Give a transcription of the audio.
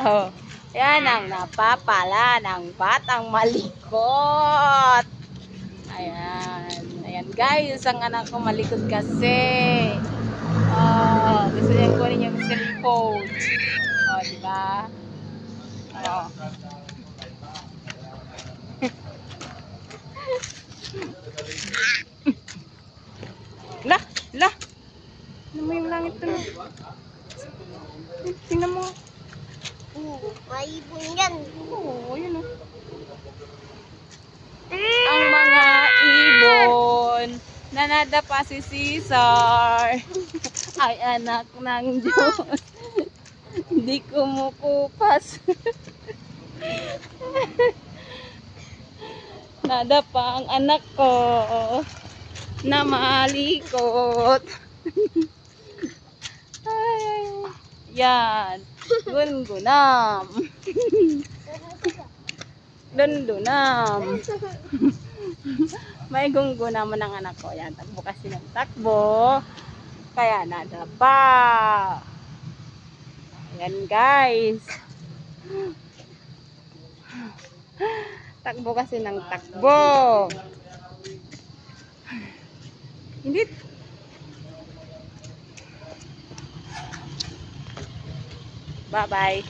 Oh, yan ang napapala ng batang malikot. Ayan. Ayan guys, ang anak ko malikot kasi. Oh, gusto niyang kunin yung cellphone. Oh, di ba? Oh. Lah, lah. Ano mo yung langit to? Tingnan mo. May ibon yan. Oo, yun o. Ang mga ibon na nadapa si Caesar ay anak ng Diyos. Hindi kumukupas. Nadapa ang anak ko na malikot. Ay, yan. Gungunam. Dundunam. May gunggunam ng anak ko. Yan, takbo kasi ng takbo. Kaya nadapa. Ayan guys. Takbo kasi ng takbo. Hindi. Bye-bye.